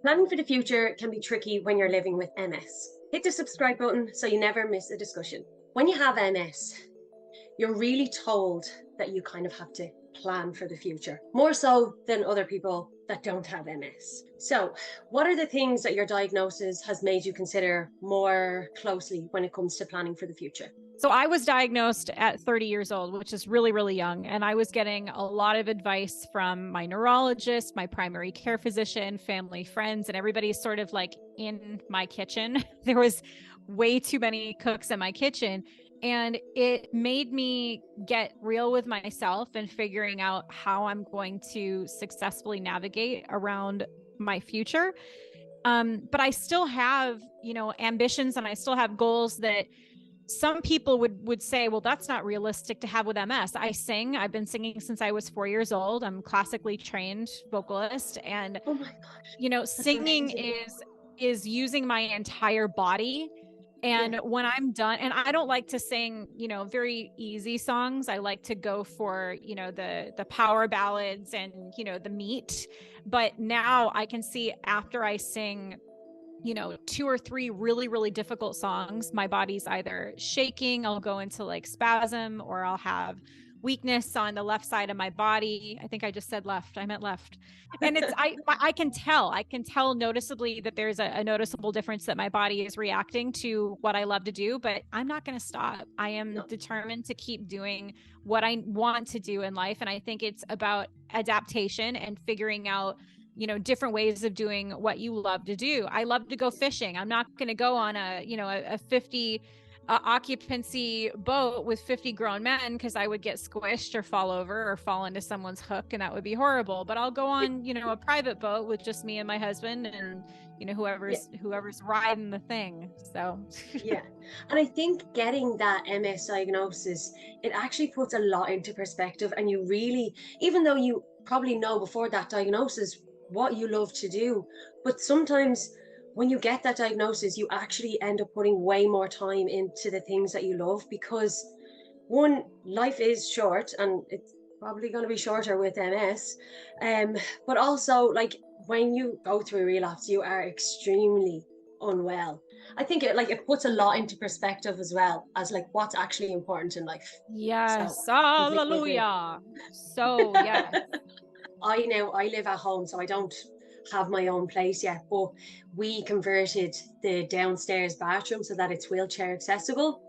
Planning for the future can be tricky when you're living with MS. Hit the subscribe button so you never miss a discussion. When you have MS, you're really told that you kind of have to plan for the future, more so than other people that don't have MS. So, what are the things that your diagnosis has made you consider more closely when it comes to planning for the future? So I was diagnosed at 30 years old, which is really, really young. And I was getting a lot of advice from my neurologist, my primary care physician, family, friends, and everybody's sort of like in my kitchen. There was way too many cooks in my kitchen. And it made me get real with myself and figuring out how I'm going to successfully navigate around my future. But I still have, ambitions, and I still have goals that some people would say, well, that's not realistic to have with MS. I sing. I've been singing since I was 4 years old. I'm classically trained vocalist, and Oh my gosh, that's singing amazing. is using my entire body. Yeah, And when I'm done, and I don't like to sing, very easy songs. I like to go for, the power ballads and, the meat. But now I can see after I sing two or three really, really difficult songs, my body's either shaking, I'll go into like spasm, or I'll have weakness on the left side of my body. I think I just said left. I meant left. And I can tell noticeably that there's a noticeable difference, that my body is reacting to what I love to do, but I'm not going to stop. I am no, determined to keep doing what I want to do in life. And I think it's about adaptation and figuring out different ways of doing what you love to do. I love to go fishing. I'm not going to go on a 50 occupancy boat with 50 grown men, because I would get squished or fall over or fall into someone's hook, and that would be horrible. But I'll go on, a private boat with just me and my husband, and yeah, whoever's riding the thing. So yeah. And I think getting that MS diagnosis, it actually puts a lot into perspective. And you really, even though you probably know before that diagnosis what you love to do, but sometimes when you get that diagnosis, you actually end up putting way more time into the things that you love because one, life is short and it's probably going to be shorter with MS. Um, but also, like when you go through a relapse, you are extremely unwell. I think it puts a lot into perspective as well as like what's actually important in life. So yes, completely agree. hallelujah. So yes. I live at home, so I don't have my own place yet, but we converted the downstairs bathroom so that it's wheelchair accessible.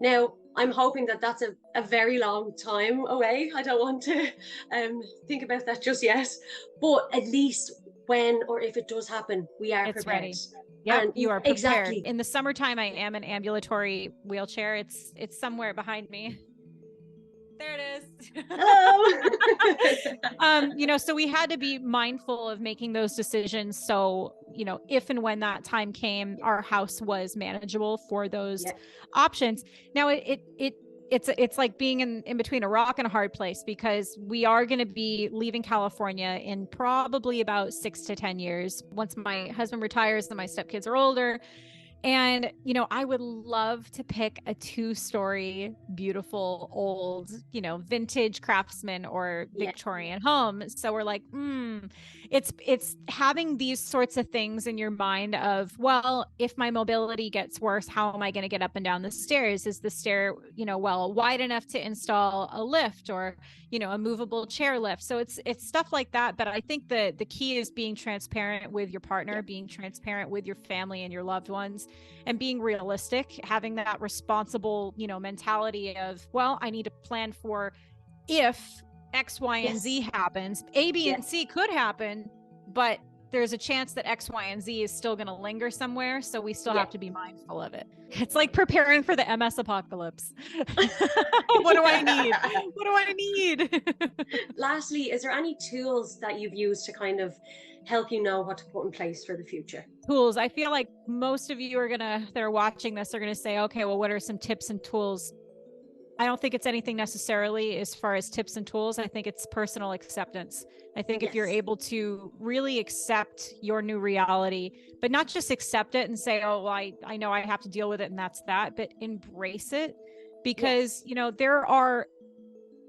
Now, I'm hoping that that's a very long time away. I don't want to think about that just yet, but at least when or if it does happen, we are It's prepared. ready. Yep, And you are prepared. exactly. In the summertime, I am an ambulatory wheelchair. It's somewhere behind me. There it is. Hello. So we had to be mindful of making those decisions. So, if and when that time came, our house was manageable for those Yeah. options. Now it's like being in between a rock and a hard place, because we are going to be leaving California in probably about 6 to 10 years, once my husband retires and my stepkids are older. And, I would love to pick a 2-story, beautiful, old, vintage craftsman or Yeah. Victorian home. So we're like, it's having these sorts of things in your mind of, well, if my mobility gets worse, how am I going to get up and down the stairs? Is the stair, wide enough to install a lift, or, a movable chair lift? So it's stuff like that. But I think the key is being transparent with your partner, Yeah. being transparent with your family and your loved ones, and being realistic, having that responsible, mentality of, well, I need to plan for if X, Y, and Yes. Z happens. A, B, Yeah. and C could happen, but there's a chance that X, Y, and Z is still going to linger somewhere. So we still Yeah. have to be mindful of it. It's like preparing for the MS apocalypse. What do I need? What do I need? Lastly, is there any tools that you've used to kind of help you know what to put in place for the future? Tools. I feel like most of you that are watching this are going to say, okay, well, what are some tips and tools? I don't think it's anything necessarily as far as tips and tools. I think it's personal acceptance. I think if you're Yes. able to really accept your new reality, but not just accept it and say, oh, well, I know I have to deal with it and that's that, but embrace it. Because, Yes. there are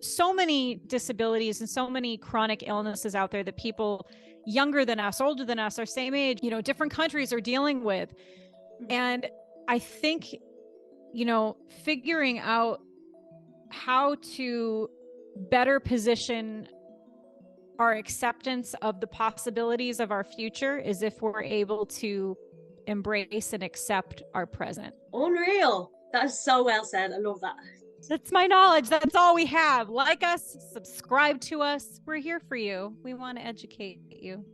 so many disabilities and so many chronic illnesses out there that people younger than us, older than us, our same age, you know, different countries are dealing with. And I think, you know, figuring out how to better position our acceptance of the possibilities of our future is if we're able to embrace and accept our present. Unreal. That is so well said. I love that. That's my knowledge. That's all we have. Like us, subscribe to us. We're here for you. We want to educate you.